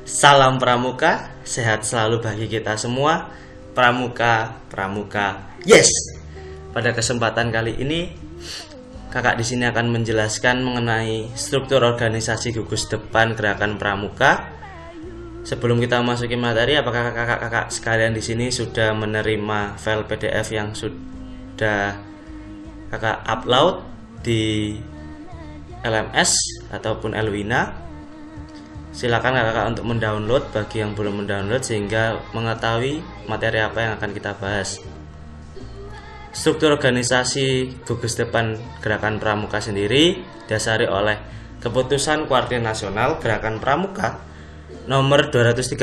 Salam Pramuka, sehat selalu bagi kita semua. Pramuka, Pramuka, yes. Pada kesempatan kali ini, kakak di sini akan menjelaskan mengenai struktur organisasi gugus depan Gerakan Pramuka. Sebelum kita masuki materi, apakah kakak-kakak sekalian di sini sudah menerima file PDF yang sudah kakak upload di LMS ataupun Elwina? Silakan kakak untuk mendownload bagi yang belum mendownload sehingga mengetahui materi apa yang akan kita bahas. Struktur organisasi gugus depan Gerakan Pramuka sendiri dasari oleh Keputusan Kuartil Nasional Gerakan Pramuka nomor 231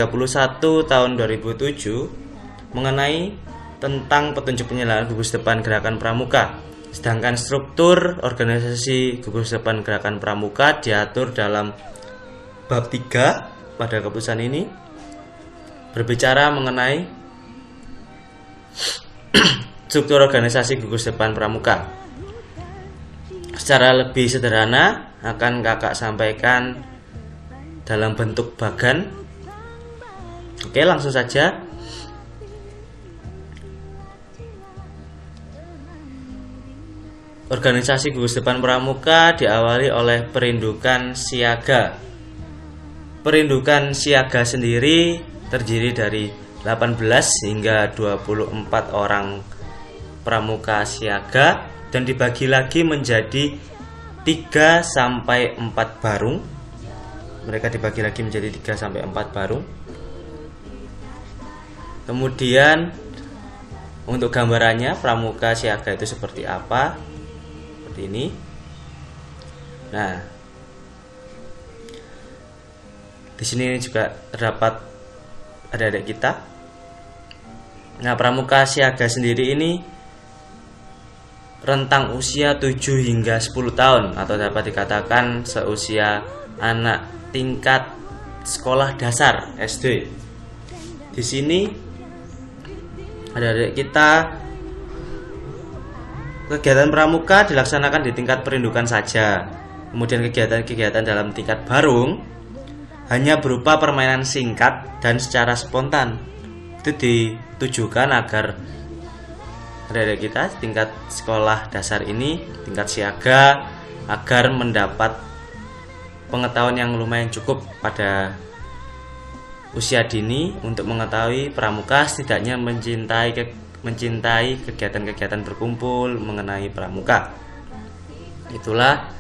tahun 2007 mengenai tentang petunjuk penyelenggaraan gugus depan Gerakan Pramuka. Sedangkan struktur organisasi gugus depan Gerakan Pramuka diatur dalam bab 3 pada keputusan ini, berbicara mengenai struktur organisasi gugus depan Pramuka. Secara lebih sederhana akan kakak sampaikan dalam bentuk bagan. Oke, langsung saja. Organisasi gugus depan Pramuka diawali oleh perindukan siaga. Perindukan siaga sendiri terdiri dari 18 hingga 24 orang pramuka siaga dan dibagi lagi menjadi 3 sampai 4 barung. Mereka dibagi lagi menjadi 3 sampai 4 barung. Kemudian untuk gambarannya pramuka siaga itu seperti apa? Seperti ini. Nah, di sini juga terdapat adik-adik kita. Nah, pramuka siaga sendiri ini rentang usia 7 hingga 10 tahun atau dapat dikatakan seusia anak tingkat sekolah dasar SD. Di sini adik-adik kita, kegiatan pramuka dilaksanakan di tingkat perindukan saja. Kemudian kegiatan-kegiatan dalam tingkat barung hanya berupa permainan singkat dan secara spontan. Itu ditujukan agar adik-adik kita tingkat sekolah dasar ini, tingkat siaga, agar mendapat pengetahuan yang lumayan cukup pada usia dini untuk mengetahui pramuka, setidaknya mencintai kegiatan-kegiatan berkumpul mengenai pramuka. Itulah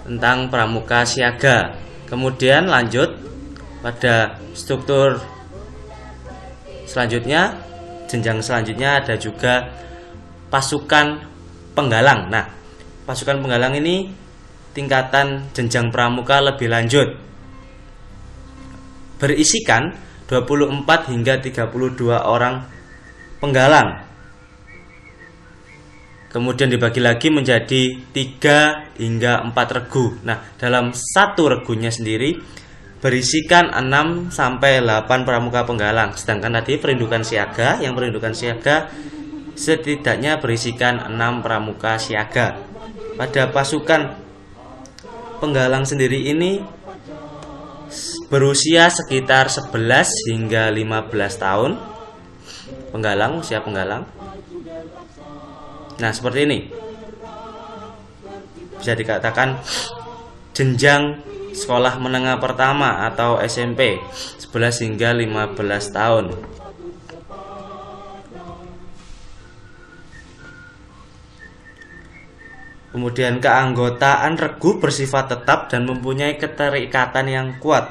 tentang pramuka siaga. Kemudian lanjut pada struktur selanjutnya, jenjang selanjutnya ada juga pasukan penggalang. Nah, pasukan penggalang ini tingkatan jenjang pramuka lebih lanjut, berisikan 24 hingga 32 orang penggalang. Kemudian dibagi lagi menjadi 3 hingga 4 regu. Nah, dalam satu regunya sendiri berisikan 6 sampai 8 pramuka penggalang. Sedangkan tadi perindukan siaga setidaknya berisikan 6 pramuka siaga. Pada pasukan penggalang sendiri ini berusia sekitar 11 hingga 15 tahun. Usia penggalang. Nah, seperti ini. Bisa dikatakan jenjang sekolah menengah pertama atau SMP, 11 hingga 15 tahun. Kemudian keanggotaan regu bersifat tetap dan mempunyai keterikatan yang kuat.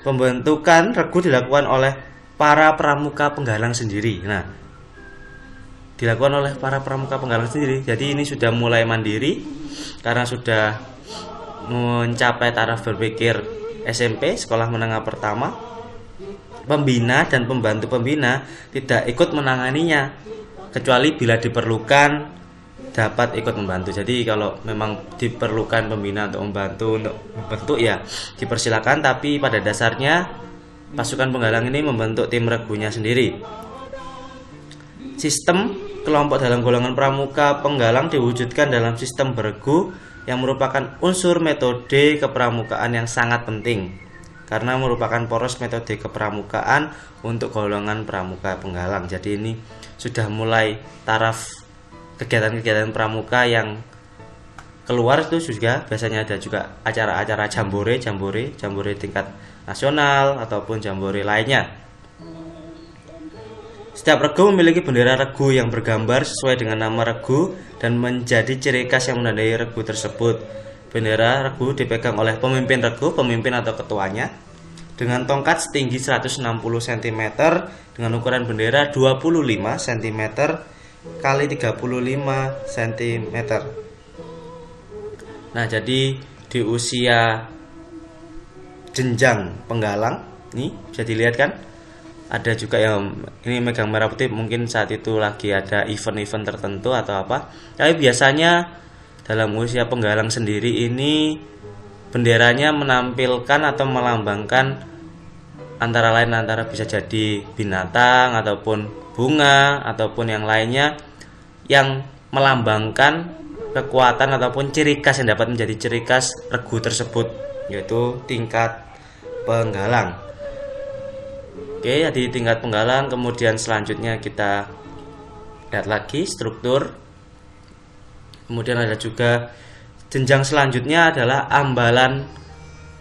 Pembentukan regu dilakukan oleh para pramuka penggalang sendiri. Nah, dilakukan oleh para pramuka penggalang sendiri. Jadi ini sudah mulai mandiri karena sudah mencapai taraf berpikir SMP, sekolah menengah pertama. Pembina dan pembantu pembina tidak ikut menanganinya kecuali bila diperlukan dapat ikut membantu. Jadi kalau memang diperlukan pembina untuk membentuk ya dipersilakan, tapi pada dasarnya pasukan penggalang ini membentuk tim regunya sendiri. Sistem kelompok dalam golongan pramuka penggalang diwujudkan dalam sistem beregu yang merupakan unsur metode kepramukaan yang sangat penting. karena merupakan poros metode kepramukaan untuk golongan pramuka penggalang. Jadi ini sudah mulai taraf kegiatan-kegiatan pramuka yang keluar itu juga biasanya ada juga acara-acara jambore tingkat nasional ataupun jambore lainnya. Setiap regu memiliki bendera regu yang bergambar sesuai dengan nama regu dan menjadi ciri khas yang menandai regu tersebut. Bendera regu dipegang oleh pemimpin regu, pemimpin atau ketuanya, dengan tongkat setinggi 160 cm dengan ukuran bendera 25 cm kali 35 cm. Nah, jadi di usia jenjang penggalang, nih bisa dilihat kan? Ada juga yang ini megang merah putih, mungkin saat itu lagi ada event-event tertentu atau apa. Tapi biasanya dalam usia penggalang sendiri ini benderanya menampilkan atau melambangkan antara bisa jadi binatang ataupun bunga ataupun yang lainnya yang melambangkan kekuatan ataupun ciri khas yang dapat menjadi ciri khas regu tersebut, yaitu tingkat penggalang. Oke, jadi tingkat penggalang. Kemudian selanjutnya kita lihat lagi struktur. Kemudian ada juga jenjang selanjutnya adalah ambalan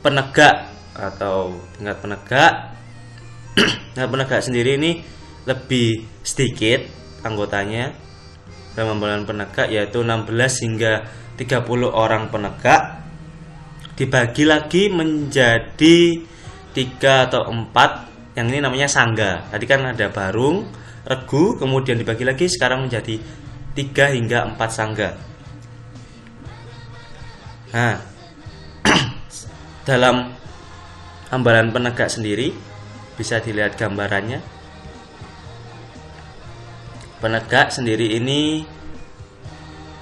penegak atau tingkat penegak. Nah, penegak sendiri ini lebih sedikit anggotanya dalam ambalan penegak, yaitu 16 hingga 30 orang penegak, dibagi lagi menjadi 3 atau 4. Yang ini namanya sangga. Tadi kan ada barung, regu, kemudian dibagi lagi sekarang menjadi 3 hingga 4 sangga. Nah, dalam ambalan penegak sendiri bisa dilihat gambarannya. Penegak sendiri ini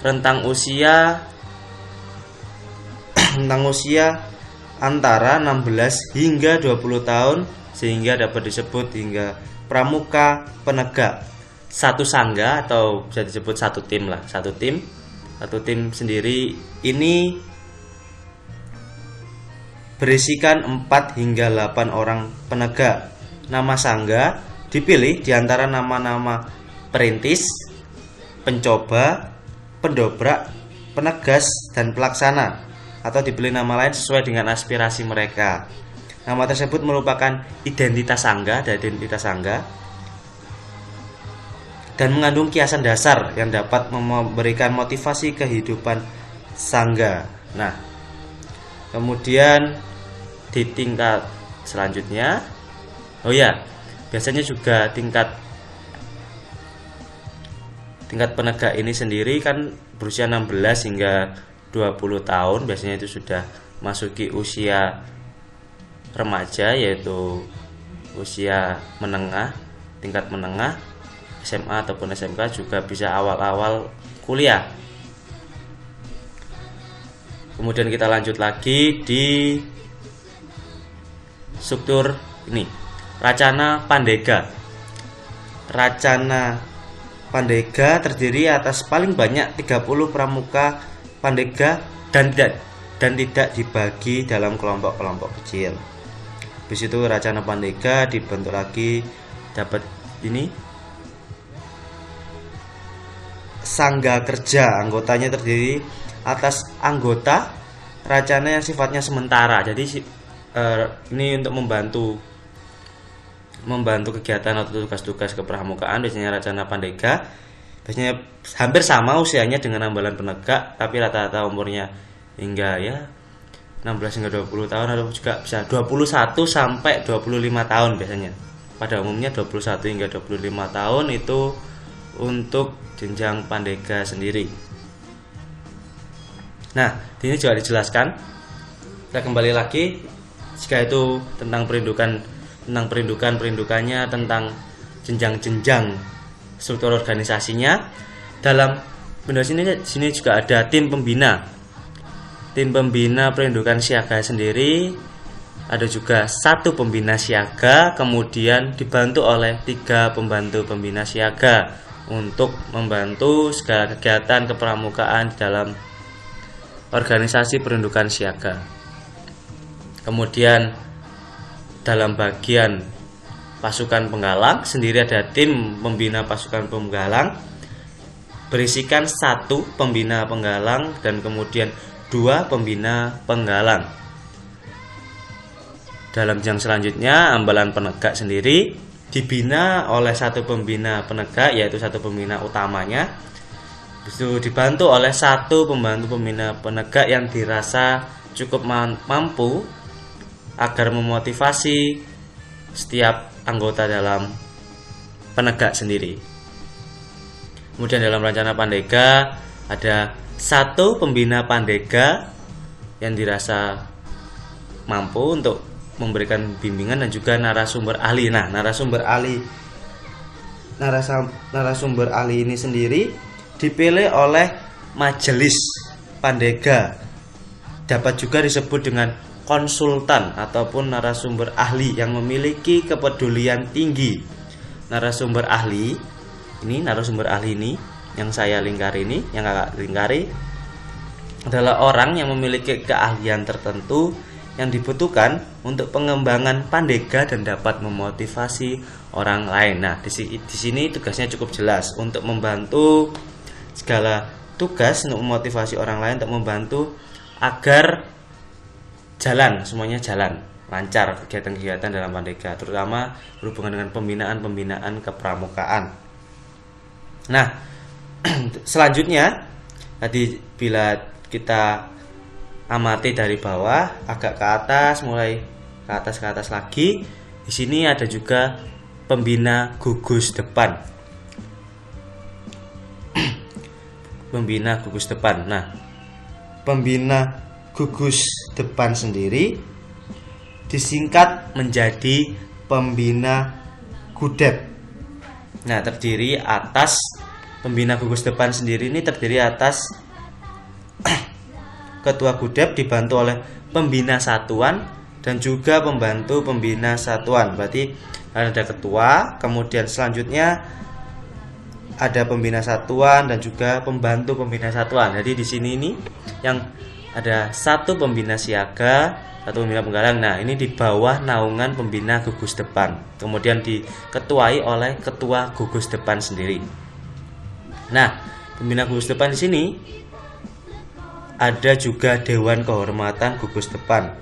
rentang usia antara 16 hingga 20 tahun, sehingga dapat disebut hingga pramuka penegak. Satu sangga atau bisa disebut satu tim lah, satu tim sendiri ini berisikan 4 hingga 8 orang penegak. Nama sangga dipilih di antara nama-nama perintis, pencoba, pendobrak, penegas, dan pelaksana, atau dipilih nama lain sesuai dengan aspirasi mereka. Nama tersebut merupakan identitas sangga dan mengandung kiasan dasar yang dapat memberikan motivasi kehidupan sangga. Nah, kemudian di tingkat selanjutnya, biasanya juga tingkat penegak ini sendiri kan berusia 16 hingga 20 tahun, biasanya itu sudah masuki usia remaja, yaitu usia menengah, tingkat menengah, SMA ataupun SMK, juga bisa awal-awal kuliah. Kemudian kita lanjut lagi di struktur ini, Racana Pandega. Racana Pandega terdiri atas paling banyak 30 pramuka pandega dan tidak dibagi dalam kelompok-kelompok kecil. Habis itu Racana Pandega dibentuk lagi, dapat ini sangga kerja. Anggotanya terdiri atas anggota racana yang sifatnya sementara. Jadi ini untuk membantu kegiatan atau tugas-tugas kepramukaan. Biasanya Racana Pandega biasanya hampir sama usianya dengan ambalan penegak, tapi rata-rata umurnya hingga 16 hingga 20 tahun, atau juga bisa 21 sampai 25 tahun biasanya. Pada umumnya 21 hingga 25 tahun itu untuk jenjang pandega sendiri. Nah, ini juga dijelaskan. Kita kembali lagi jika itu tentang perindukannya, tentang jenjang-jenjang struktur organisasinya. Dalam sini juga ada tim pembina. Tim pembina perindukan siaga sendiri, ada juga 1 pembina siaga, kemudian dibantu oleh 3 pembantu pembina siaga untuk membantu segala kegiatan kepramukaan di dalam organisasi perindukan siaga. Kemudian dalam bagian pasukan penggalang, sendiri ada tim pembina pasukan penggalang, berisikan 1 pembina penggalang dan kemudian 2 pembina penggalang. Dalam jenjang selanjutnya, ambalan penegak sendiri dibina oleh 1 pembina penegak, yaitu 1 pembina utamanya. Itu dibantu oleh 1 pembantu pembina penegak yang dirasa cukup mampu agar memotivasi setiap anggota dalam penegak sendiri. Kemudian dalam rencana Pandega ada 1 pembina Pandega yang dirasa mampu untuk memberikan bimbingan dan juga narasumber ahli. Nah, narasumber ahli ini sendiri dipilih oleh majelis Pandega. Dapat juga disebut dengan konsultan ataupun narasumber ahli yang memiliki kepedulian tinggi. Narasumber ahli ini yang saya lingkari ini, yang kakak lingkari, adalah orang yang memiliki keahlian tertentu yang dibutuhkan untuk pengembangan Pandega dan dapat memotivasi orang lain. Nah, di sini tugasnya cukup jelas untuk membantu segala tugas untuk memotivasi orang lain, untuk membantu agar semuanya jalan lancar kegiatan-kegiatan dalam Pandega, terutama berhubungan dengan pembinaan kepramukaan. Nah, selanjutnya tadi bila kita amati dari bawah agak ke atas, mulai ke atas lagi, di sini ada juga pembina gugus depan. Pembina gugus depan. Nah, pembina gugus depan sendiri disingkat menjadi pembina gudep. Nah, pembina gugus depan sendiri ini terdiri atas ketua gudep dibantu oleh pembina satuan dan juga pembantu pembina satuan. Berarti ada ketua, kemudian selanjutnya ada pembina satuan dan juga pembantu pembina satuan. Jadi di sini ini yang ada 1 pembina siaga, 1 pembina penggalang. Nah, ini di bawah naungan pembina gugus depan. Kemudian diketuai oleh ketua gugus depan sendiri. Nah, pembina gugus depan di sini ada juga Dewan Kehormatan Gugus Depan.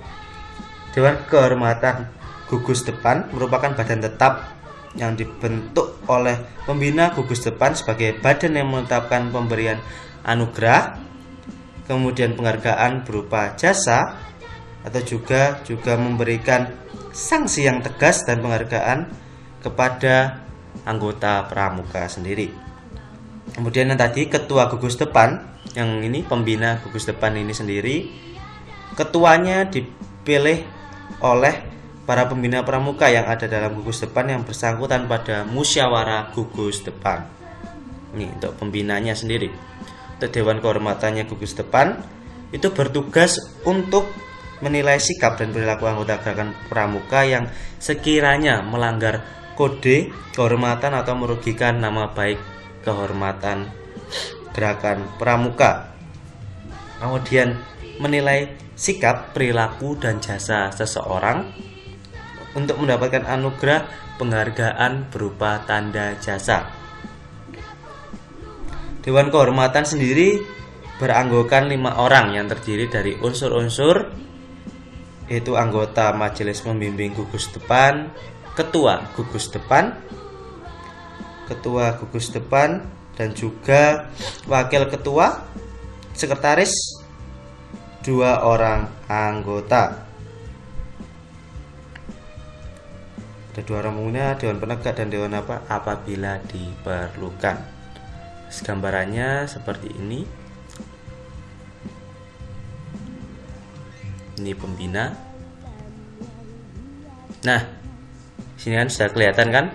Dewan Kehormatan Gugus Depan merupakan badan tetap yang dibentuk oleh pembina gugus depan sebagai badan yang menetapkan pemberian anugerah, kemudian penghargaan berupa jasa, atau juga memberikan sanksi yang tegas dan penghargaan kepada anggota pramuka sendiri. Kemudian yang tadi ketua gugus depan, yang ini pembina gugus depan ini sendiri, ketuanya dipilih oleh para pembina pramuka yang ada dalam gugus depan yang bersangkutan pada musyawarah gugus depan. Ini untuk pembinanya sendiri. Untuk Dewan Kehormatannya gugus depan itu bertugas untuk menilai sikap dan perilaku anggota gerakan pramuka yang sekiranya melanggar kode kehormatan atau merugikan nama baik kehormatan gerakan pramuka. Kemudian menilai sikap, perilaku, dan jasa seseorang untuk mendapatkan anugerah penghargaan berupa tanda jasa. Dewan Kehormatan sendiri beranggotakan 5 orang yang terdiri dari unsur-unsur, yaitu anggota majelis pembimbing gugus depan, ketua gugus depan, dan juga wakil ketua, sekretaris, 2 orang anggota. Ada 2 orang pembina, dewan penegak, dan dewan apabila diperlukan. Gambarannya seperti ini. Ini pembina. Nah, sini kan sudah kelihatan kan?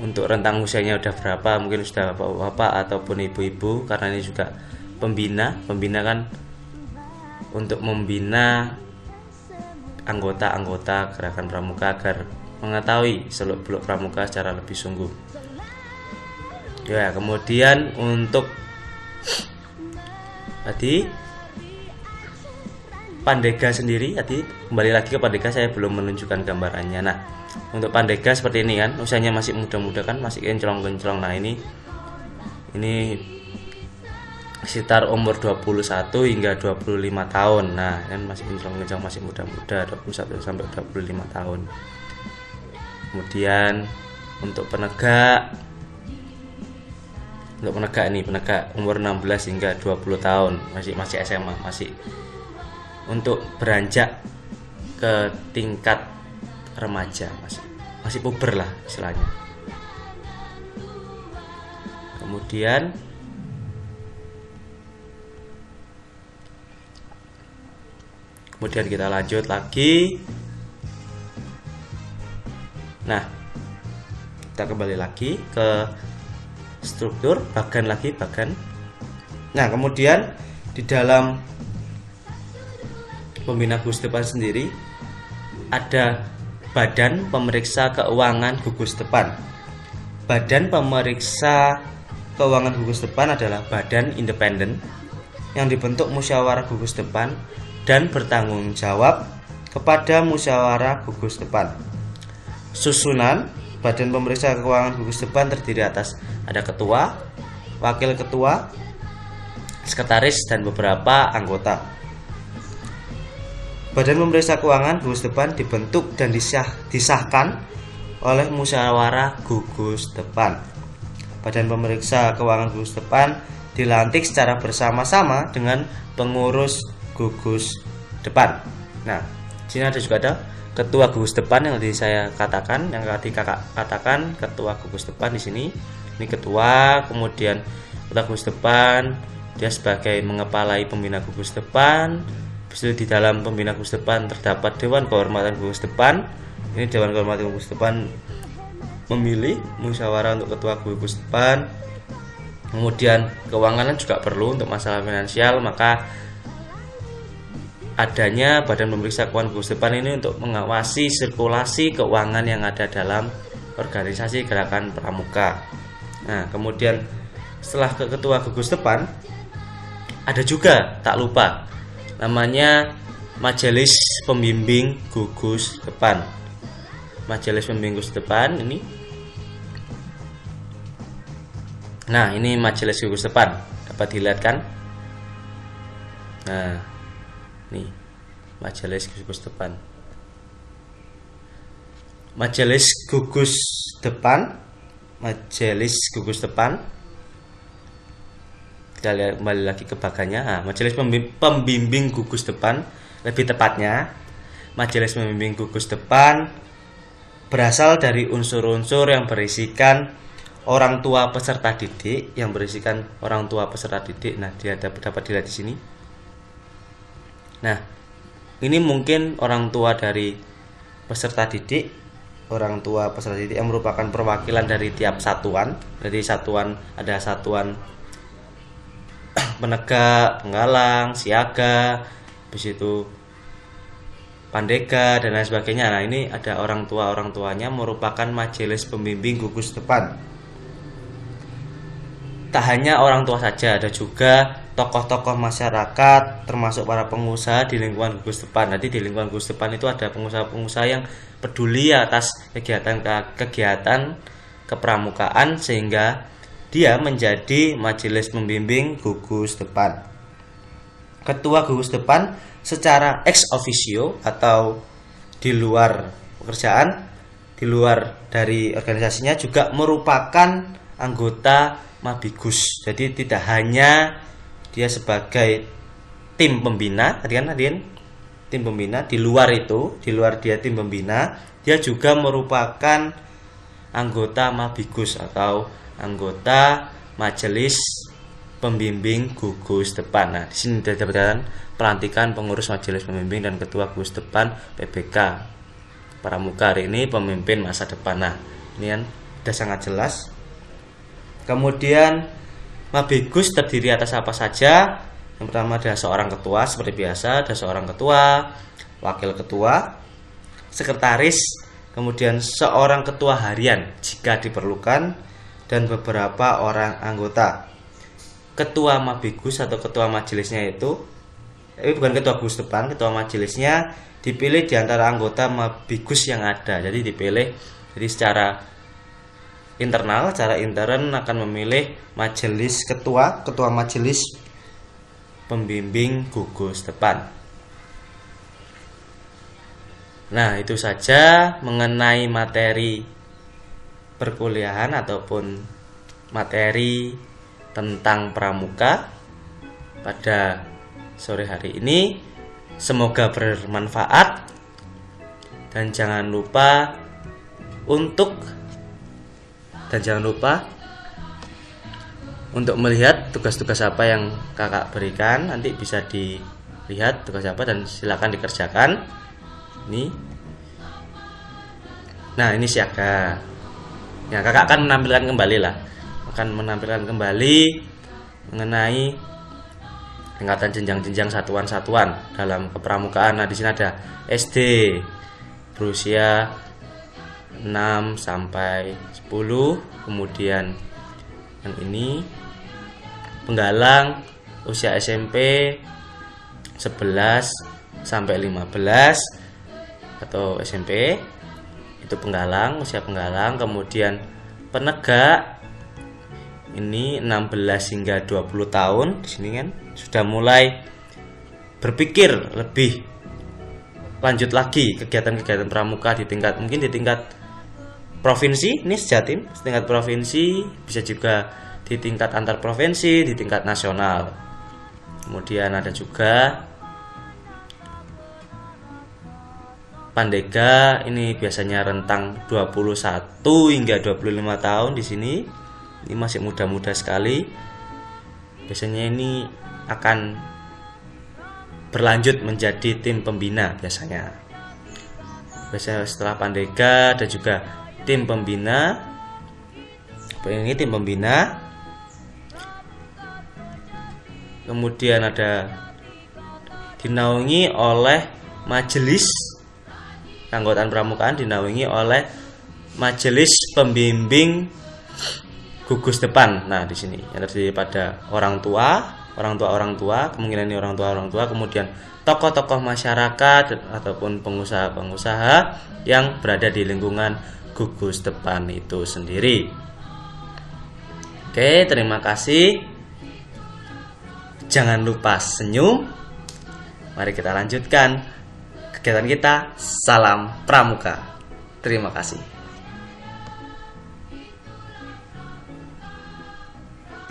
Untuk rentang usianya udah berapa, mungkin sudah bapak-bapak ataupun ibu-ibu, karena ini juga pembina kan untuk membina anggota-anggota gerakan pramuka agar mengetahui seluk-beluk pramuka secara lebih sungguh. Ya, kemudian untuk tadi Pandega sendiri, tadi kembali lagi ke Pandega, saya belum menunjukkan gambarannya. Nah, untuk Pandega seperti ini kan, usianya masih muda-muda kan, masih kinclong-kinclong. Nah, ini sekitar umur 21 hingga 25 tahun. Nah, kan masih kinclong-kinclong, masih muda-muda, 21 sampai 25 tahun. Kemudian untuk penegak ini penegak umur 16 hingga 20 tahun, masih SMA, masih untuk beranjak ke tingkat remaja, masih puber lah istilahnya. Kemudian kita lanjut lagi. Nah, kita kembali lagi ke struktur bagan. Nah, kemudian di dalam pembina gugus depan sendiri ada Badan Pemeriksa Keuangan Gugus Depan. Badan Pemeriksa Keuangan Gugus Depan adalah badan independen yang dibentuk musyawarah gugus depan dan bertanggung jawab kepada musyawarah gugus depan. Susunan Badan Pemeriksa Keuangan Gugus Depan terdiri atas ada ketua, wakil ketua, sekretaris, dan beberapa anggota. Badan Pemeriksa Keuangan Gugus Depan dibentuk dan disahkan oleh musyawarah gugus depan. Badan Pemeriksa Keuangan Gugus Depan dilantik secara bersama-sama dengan pengurus gugus depan. Nah, sini juga ada ketua gugus depan yang tadi saya katakan, yang tadi kakak katakan, ketua gugus depan di sini. Ini ketua, kemudian ketua gugus depan dia sebagai mengepalai pembina gugus depan. Di dalam pembina gugus depan terdapat Dewan Kehormatan Gugus Depan. Ini Dewan Kehormatan Gugus Depan memilih musyawarah untuk ketua gugus depan. Kemudian keuangan juga perlu untuk masalah finansial, maka adanya Badan Pemeriksa Keuangan Gugus Depan ini untuk mengawasi sirkulasi keuangan yang ada dalam organisasi gerakan pramuka. Nah, kemudian setelah ke ketua gugus depan ada juga, tak lupa, namanya Majelis Pembimbing Gugus Depan. Majelis Pembimbing Gugus Depan ini. Nah, ini Majelis Gugus Depan, dapat dilihat kan? Nah, nih Majelis Gugus Depan. Majelis Gugus Depan. Kita lihat kembali lagi ke bagannya. Nah, Majelis Pembimbing Gugus Depan, lebih tepatnya Majelis Pembimbing Gugus Depan berasal dari unsur-unsur yang berisikan orang tua peserta didik, Nah, dia dapat dilihat di sini. Nah, ini mungkin orang tua dari peserta didik. Orang tua peserta didik yang merupakan perwakilan dari tiap satuan. Jadi ada satuan penegak, penggalang, siaga, habis itu pandega dan lain sebagainya. Nah, ini ada orang tuanya merupakan Majelis Pembimbing Gugus Depan. Tak hanya orang tua saja, ada juga tokoh-tokoh masyarakat termasuk para pengusaha di lingkungan gugus depan. Nanti di lingkungan gugus depan itu ada pengusaha-pengusaha yang peduli atas kegiatan kepramukaan sehingga dia menjadi Majelis Pembimbing Gugus Depan. Ketua gugus depan secara ex officio atau di luar pekerjaan, di luar dari organisasinya juga merupakan anggota Mabigus. Jadi tidak hanya dia sebagai tim pembina, tadi kan tim pembina, di luar dia tim pembina, dia juga merupakan anggota Mabigus atau anggota Majelis Pembimbing Gugus Depan. Nah, di sini didapatkan pelantikan pengurus Majelis Pembimbing dan Ketua Gugus Depan PBK Pramuka hari ini pemimpin masa depan. Nah, ini kan sudah sangat jelas. Kemudian Mabigus terdiri atas apa saja? Yang pertama ada seorang ketua seperti biasa, ada seorang ketua, wakil ketua, sekretaris, kemudian seorang ketua harian jika diperlukan, dan beberapa orang anggota. Ketua Mabigus atau ketua majelisnya itu bukan ketua gugus depan, ketua majelisnya dipilih di antara anggota mabigus yang ada. Jadi dipilih, jadi secara intern akan memilih majelis ketua majelis pembimbing gugus depan. Nah, itu saja mengenai materi perkuliahan ataupun materi tentang pramuka pada sore hari ini. Semoga bermanfaat, dan jangan lupa untuk melihat tugas-tugas apa yang kakak berikan. Nanti bisa dilihat tugas apa dan silakan dikerjakan. Nah, ini siaga. Ya, kakak akan menampilkan kembali mengenai tingkatan jenjang-jenjang satuan-satuan dalam kepramukaan. Nah, di sini ada SD berusia 6 sampai 10, kemudian yang ini penggalang usia SMP 11 sampai 15 atau SMP, itu usia penggalang. Kemudian penegak ini 16 hingga 20 tahun. Di sini kan sudah mulai berpikir lebih lanjut lagi kegiatan-kegiatan pramuka di tingkat provinsi, ini sejatim, tingkat provinsi, bisa juga di tingkat antar provinsi, di tingkat nasional. Kemudian ada juga Pandega, ini biasanya rentang 21 hingga 25 tahun di sini. Ini masih muda-muda sekali. Biasanya ini akan berlanjut menjadi tim pembina biasanya. Biasanya setelah Pandega ada juga tim pembina. Ini tim pembina. Kemudian ada dinaungi oleh majelis keanggotaan pramukaan, dinaungi oleh majelis pembimbing gugus depan. Nah, di sini yang terdiri pada orang tua, kemungkinan ini orang tua, kemudian tokoh-tokoh masyarakat ataupun pengusaha-pengusaha yang berada di lingkungan gugus depan itu sendiri. Oke, terima kasih. Jangan lupa senyum. Mari kita lanjutkan kegiatan kita. Salam Pramuka. Terima kasih.